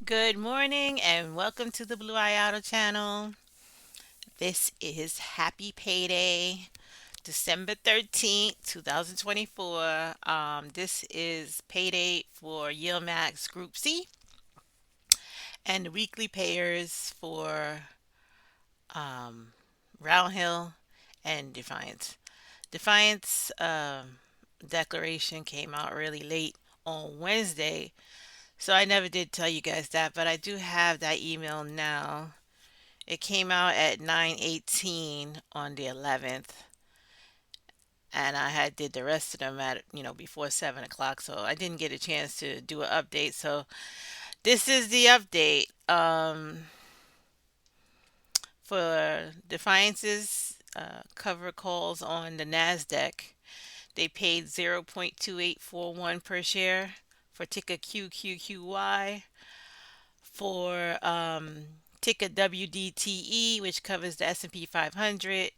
Good morning and welcome to the Bluayado channel. This is Happy Payday, December 13th, 2024. This is payday for Yieldmax Group C and the weekly payers for um, Roundhill and Defiance. Defiance declaration came out really late on Wednesday, so I never did tell you guys that, but I do have that email now. It came out at 9:18 on the 11th, and I had did the rest of them at before 7 o'clock, so I didn't get a chance to do an update. So this is the update. For Defiance's cover calls on the Nasdaq, they paid 0.2841 per share for ticker QQQY. For ticker WDTE, which covers the S&P 500,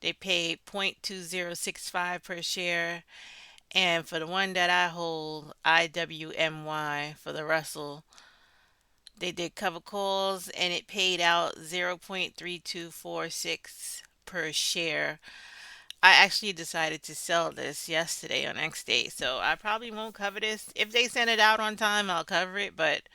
they paid 0.2065 per share. And for the one that I hold, IWMY for the Russell, they did cover calls and it paid out 0.3246 per share. I actually decided to sell this yesterday on X day, so I probably won't cover this. If they send it out on time, I'll cover it, but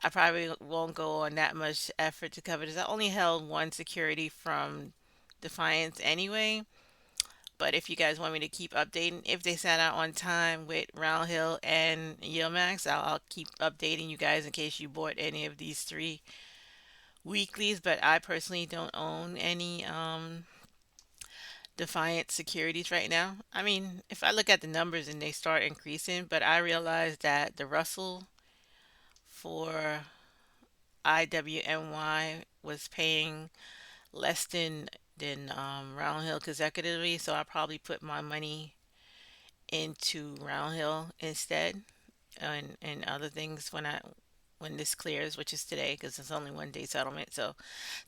I probably won't go on that much effort to cover this. I only held one security from Defiance anyway. But if you guys want me to keep updating, if they send out on time with Roundhill and Yieldmax, I'll keep updating you guys in case you bought any of these three weeklies. But I personally don't own any Defiant securities right now. I mean, if I look at the numbers and they start increasing, but I realize that the Russell for IWMY was paying less than Roundhill consecutively, so I probably put my money into Roundhill instead, and other things when this clears, which is today, because it's only 1 day settlement. So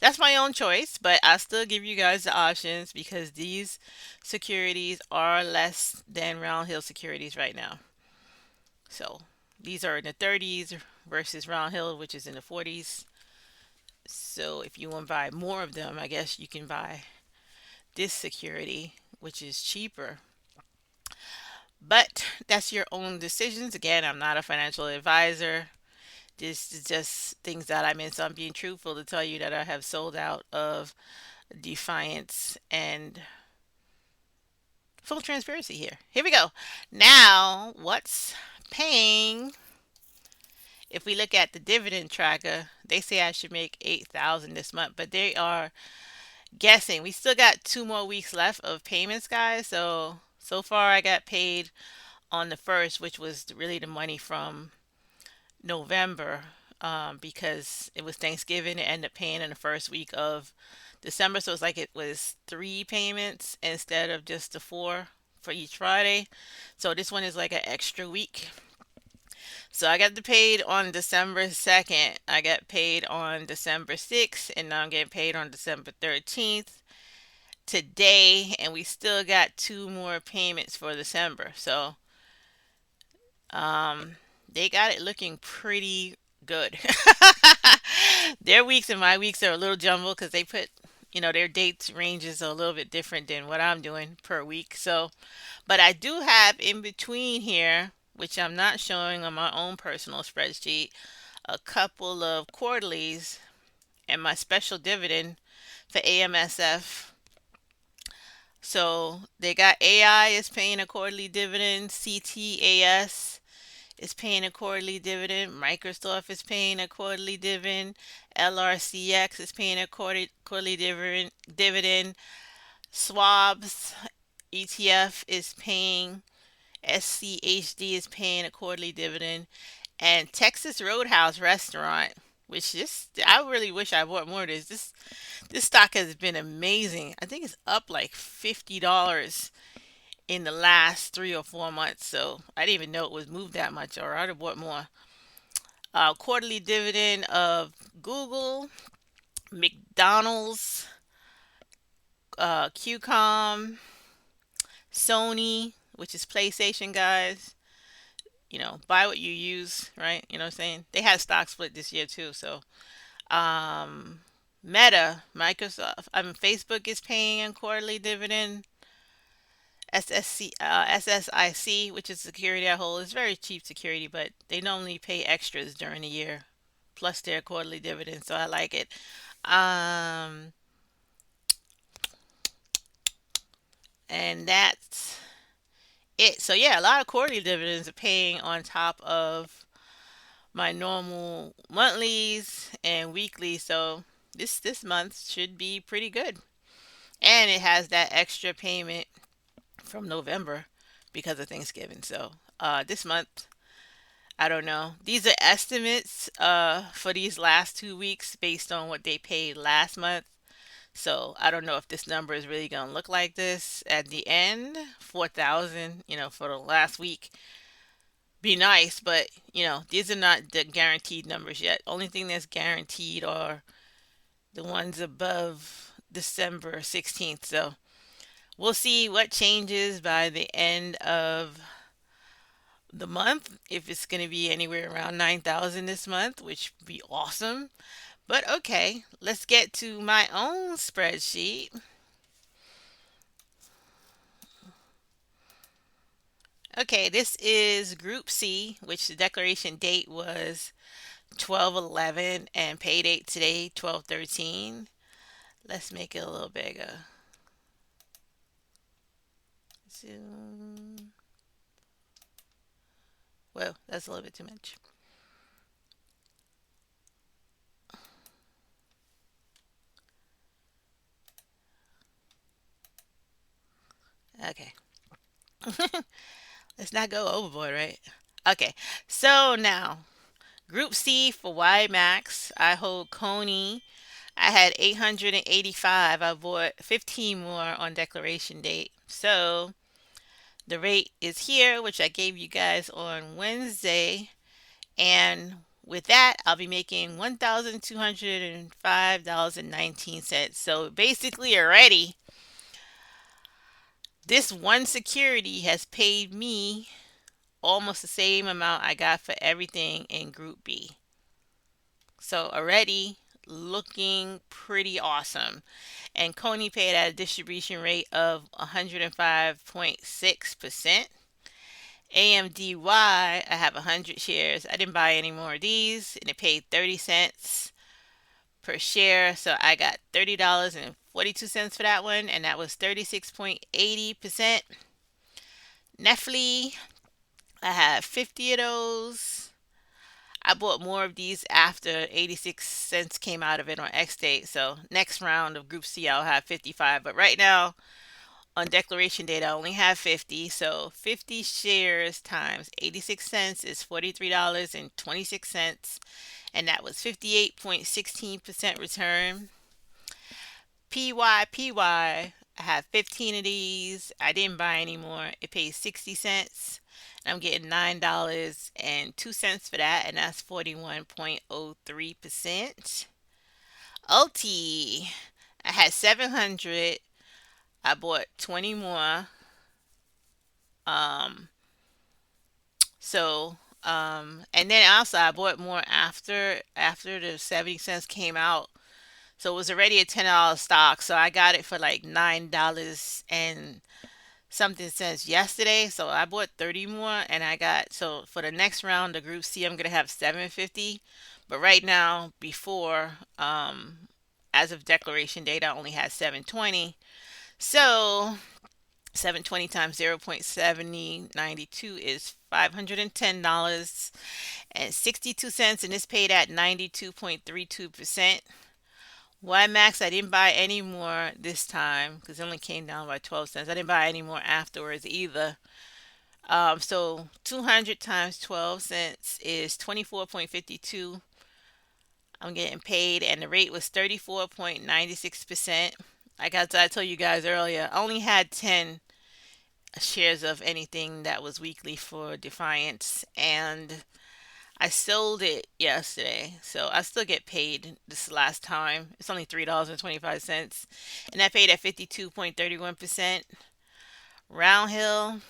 that's my own choice, but I still give you guys the options because these securities are less than Roundhill securities right now. So these are in the 30s versus Roundhill, which is in the 40s. So if you want to buy more of them, I guess you can buy this security, which is cheaper. But that's your own decisions. Again, I'm not a financial advisor. This is just things that I'm in. So I'm being truthful to tell you that I have sold out of Defiance and full transparency here. Here we go. Now, what's paying? If we look at the dividend tracker, they say I should make 8,000 this month, but they are guessing. We still got 2 more weeks left of payments, guys. So far I got paid on the first, which was really the money from November, because it was Thanksgiving. It ended up paying in the first week of December. So it's like it was three payments instead of just the four for each Friday. So this one is like an extra week. So I got paid on December 2nd. I got paid on December 6th, and now I'm getting paid on December 13th today. And we still got 2 more payments for December. So um, they got it looking pretty good. Their weeks and my weeks are a little jumbled because they put, their dates ranges are a little bit different than what I'm doing per week. So, but I do have in between here, which I'm not showing on my own personal spreadsheet, a couple of quarterlies and my special dividend for AMSF. So they got AI is paying a quarterly dividend, CTAS is paying a quarterly dividend. Microsoft is paying a quarterly dividend. LRCX is paying a quarterly dividend. Swabs ETF is paying. SCHD is paying a quarterly dividend. And Texas Roadhouse Restaurant, which I really wish I bought more of this. This stock has been amazing. I think it's up like $50 in the last 3 or 4 months. So I didn't even know it was moved that much, or I'd have bought more. Quarterly dividend of Google, McDonald's, QCOM, Sony, which is PlayStation, guys. buy what you use, right? You know what I'm saying? They had stock split this year too. So, um, Meta, Microsoft, Facebook is paying a quarterly dividend. SSIC, which is security I hold, is very cheap security, but they normally pay extras during the year, plus their quarterly dividend. So I like it. Um, and that's it. So yeah, a lot of quarterly dividends are paying on top of my normal monthlies and weeklies. So this month should be pretty good. And it has that extra payment from November because of Thanksgiving. So this month, I don't know. These are estimates for these last 2 weeks based on what they paid last month. So I don't know if this number is really going to look like this at the end. 4,000, for the last week. Be nice, but these are not the guaranteed numbers yet. Only thing that's guaranteed are the ones above December 16th. So we'll see what changes by the end of the month. If it's going to be anywhere around 9,000 this month, which would be awesome. But okay, let's get to my own spreadsheet. Okay, this is Group C, which the declaration date was 12/11 and pay date today 12/13. Let's make it a little bigger. Zoom. Well, that's a little bit too much. Okay. Let's not go overboard, right? Okay. So now, Group C for Yieldmax, I hold Coney. I had 885. I bought 15 more on declaration date. So the rate is here, which I gave you guys on Wednesday. And with that, I'll be making $1,205.19. So basically, already, this one security has paid me almost the same amount I got for everything in Group B. So already looking pretty awesome. And Coney paid at a distribution rate of 105.6%. AMDY, I have 100 shares. I didn't buy any more of these, and it paid 30 cents per share. So I got $30.42 for that one, and that was 36.80%. Netflix, I have 50 of those. I bought more of these after 86 cents came out of it on X date. So next round of Group C, I'll have 55. But right now, on declaration date, I only have 50. So 50 shares times 86 cents is $43.26. And that was 58.16% return. PYPY, I have 15 of these. I didn't buy any more. It pays 60 cents. I'm getting $9.02 for that, and that's 41.03%. OT, I had 700. I bought 20 more. Um, and then also I bought more after the 70 cents came out. So it was already a $10 stock. So I got it for like $9 and something cents yesterday. So I bought 30 more, and I got, so for the next round, the Group C, I'm gonna have 750. But right now, before as of declaration date, I only had 720. So 720 times 0.7092 is $510.62, and it's paid at 92.32%. Max, I didn't buy any more this time because it only came down by 12 cents. I didn't buy any more afterwards either. So 200 times 12 cents is 24.52. I'm getting paid, and the rate was 34.96%. Like I told you guys earlier, I only had 10 shares of anything that was weekly for Defiance, and I sold it yesterday, so I still get paid this last time. It's only $3.25, and I paid at 52.31%. Roundhill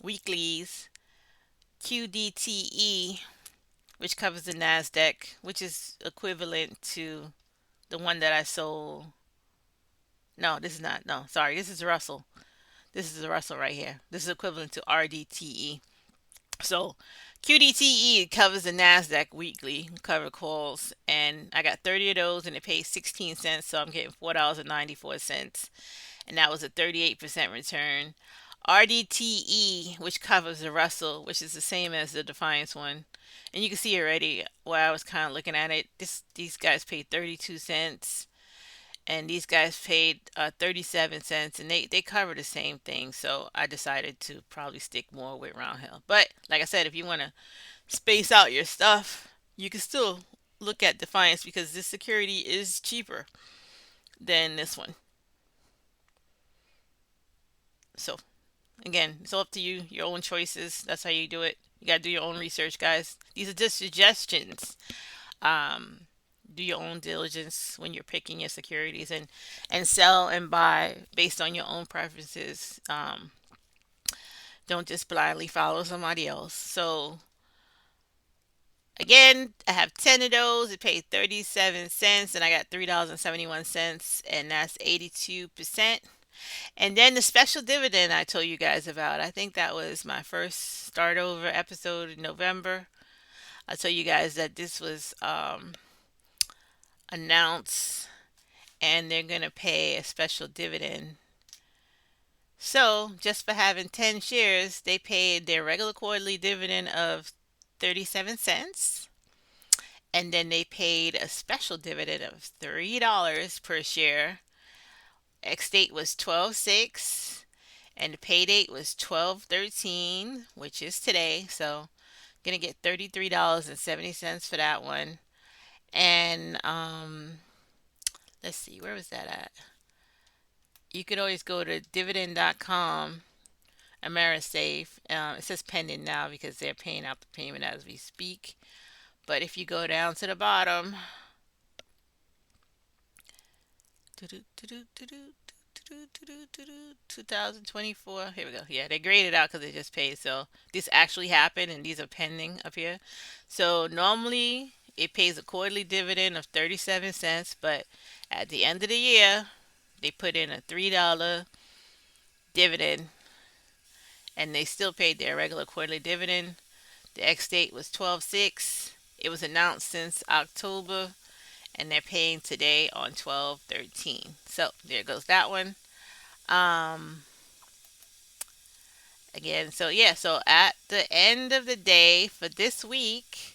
weeklies QDTE, which covers the NASDAQ, which is equivalent to the one that I sold. No, this is not. No, sorry. This is Russell. This is the Russell right here. This is equivalent to RDTE. So QDTE covers the NASDAQ weekly cover calls, and I got 30 of those, and it pays 16 cents, so I'm getting $4.94, and that was a 38% return. RDTE, which covers the Russell, which is the same as the Defiance one, and you can see already where I was kind of looking at it. These guys paid 32 cents, and these guys paid 37 cents, and they cover the same thing. So I decided to probably stick more with Roundhill. But like I said, if you want to space out your stuff, you can still look at Defiance because this security is cheaper than this one. So again, it's all up to you, your own choices. That's how you do it. You gotta do your own research, guys. These are just suggestions. Um, do your own diligence when you're picking your securities, and sell and buy based on your own preferences. Don't just blindly follow somebody else. So again, I have 10 of those. It paid 37 cents, and I got $3.71, and that's 82%. And then the special dividend I told you guys about, I think that was my first start over episode in November. I told you guys that this was announced, and they're going to pay a special dividend. So, just for having 10 shares, they paid their regular quarterly dividend of 37 cents. And then they paid a special dividend of $3 per share. Ex date was 12/6, and the pay date was 12/13, which is today. So, gonna get $33.70 for that one. And let's see, where was that at? You could always go to dividend.com, Amerisafe. It says pending now because they're paying out the payment as we speak. But if you go down to the bottom, 2024. Here we go. Yeah, they graded out because they just paid. So this actually happened, and these are pending up here. So normally it pays a quarterly dividend of 37 cents, but at the end of the year, they put in a $3 dividend, and they still paid their regular quarterly dividend. The ex date was 12/6. It was announced since October, and they're paying today on 12/13. So there goes that one. Um, Again, so yeah, so at the end of the day for this week,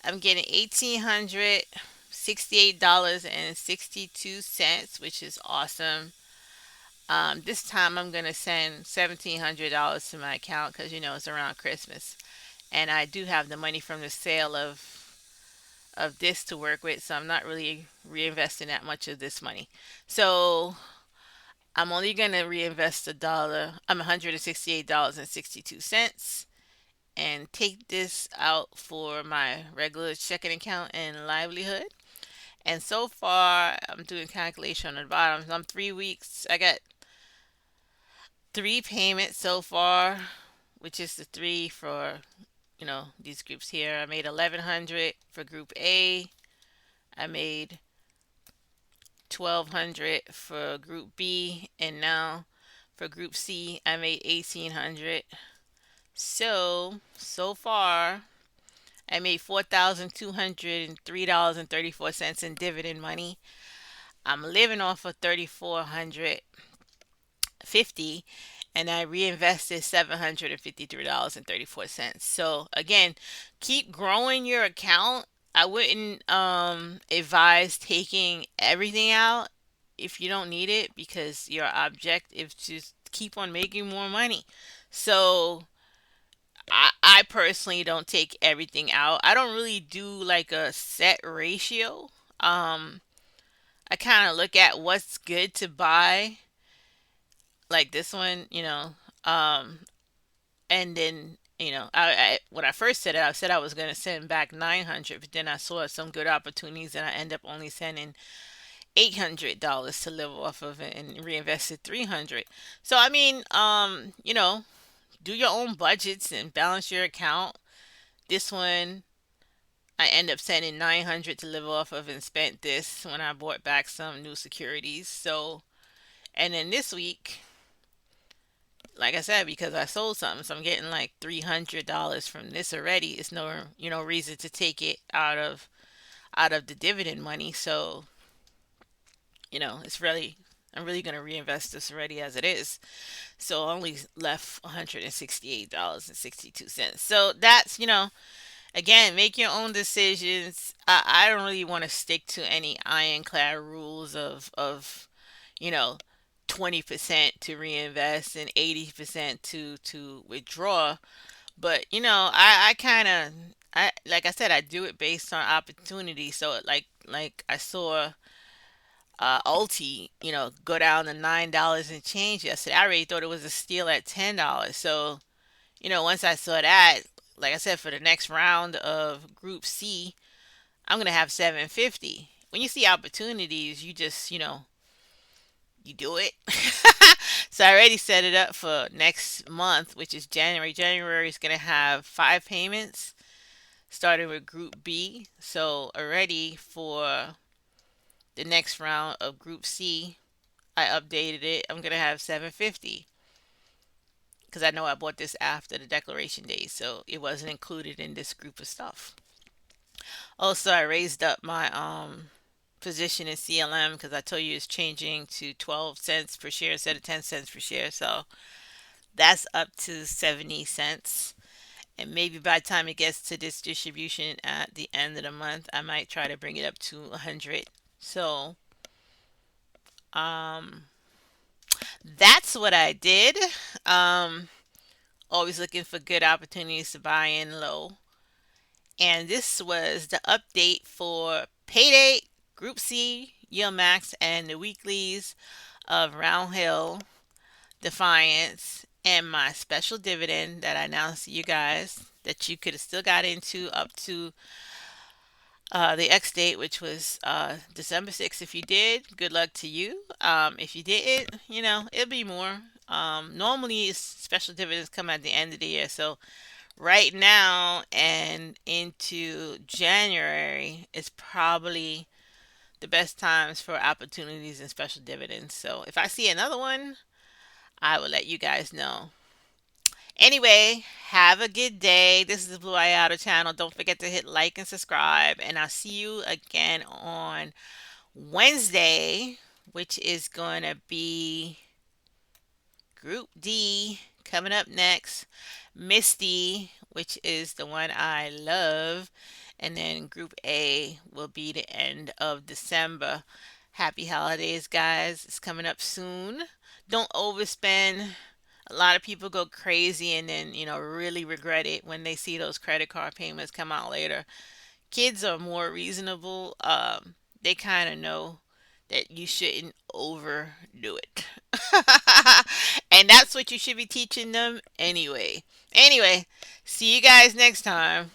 I'm getting $1,868.62, which is awesome. This time I'm gonna send $1,700 to my account because it's around Christmas, and I do have the money from the sale of this to work with, so I'm not really reinvesting that much of this money. So I'm only gonna reinvest a dollar. I'm $168.62, and take this out for my regular checking account and livelihood. And so far, I'm doing calculation on the bottom. I'm 3 weeks. I got three payments so far, which is the three for these groups here. I made 1,100 for Group A. I made 1,200 for Group B, and now for Group C, I made 1,800. So far, I made $4,203.34 in dividend money. I'm living off of 3,450, and I reinvested $753.34. So again, keep growing your account. I wouldn't advise taking everything out if you don't need it, because your objective is to keep on making more money. So I personally don't take everything out. I don't really do like a set ratio. Um, I kind of look at what's good to buy, like this one, um, and then I when I first said it, I said I was gonna send back 900, but then I saw some good opportunities, and I end up only sending $800 to live off of it, and reinvested 300. So I mean, do your own budgets and balance your account. This one, I end up sending 900 to live off of and spent this when I bought back some new securities. So, and then this week, like I said, because I sold something, so I'm getting like $300 from this already. It's no, reason to take it out of the dividend money. So, it's really, I'm really gonna reinvest this already as it is. So I only left $168.62. So that's, again, make your own decisions. I don't really want to stick to any ironclad rules of you know 20% to reinvest and 80% to withdraw. But I kind of, I like I said, I do it based on opportunity. So like I saw Ulti, go down to $9 and change yesterday. I already thought it was a steal at $10. So once I saw that, like I said, for the next round of Group C, I'm gonna have 750. When you see opportunities, you just, you do it. So I already set it up for next month, which is January. January is gonna have 5 payments, starting with Group B. So already for the next round of Group C, I updated it. I'm gonna have 750 because I know I bought this after the declaration date, so it wasn't included in this group of stuff. Also, I raised up my position in CLM because I told you it's changing to 12 cents per share instead of 10 cents per share. So that's up to 70 cents. And maybe by the time it gets to this distribution at the end of the month, I might try to bring it up to 100. So um, that's what I did. Um, Always looking for good opportunities to buy in low. And this was the update for Payday, Group C, Yieldmax, and the weeklies of Roundhill, Defiance, and my special dividend that I announced to you guys that you could have still got into up to the X date, which was December 6th. If you did, good luck to you. If you didn't, it'll be more. Normally, special dividends come at the end of the year. So right now and into January is probably the best times for opportunities and special dividends. So if I see another one, I will let you guys know. Anyway, have a good day. This is the Bluayado channel. Don't forget to hit like and subscribe. And I'll see you again on Wednesday, which is going to be Group D coming up next. Misty, which is the one I love. And then Group A will be the end of December. Happy holidays, guys. It's coming up soon. Don't overspend. A lot of people go crazy and then, really regret it when they see those credit card payments come out later. Kids are more reasonable. They kind of know that you shouldn't overdo it. And that's what you should be teaching them anyway. Anyway, see you guys next time.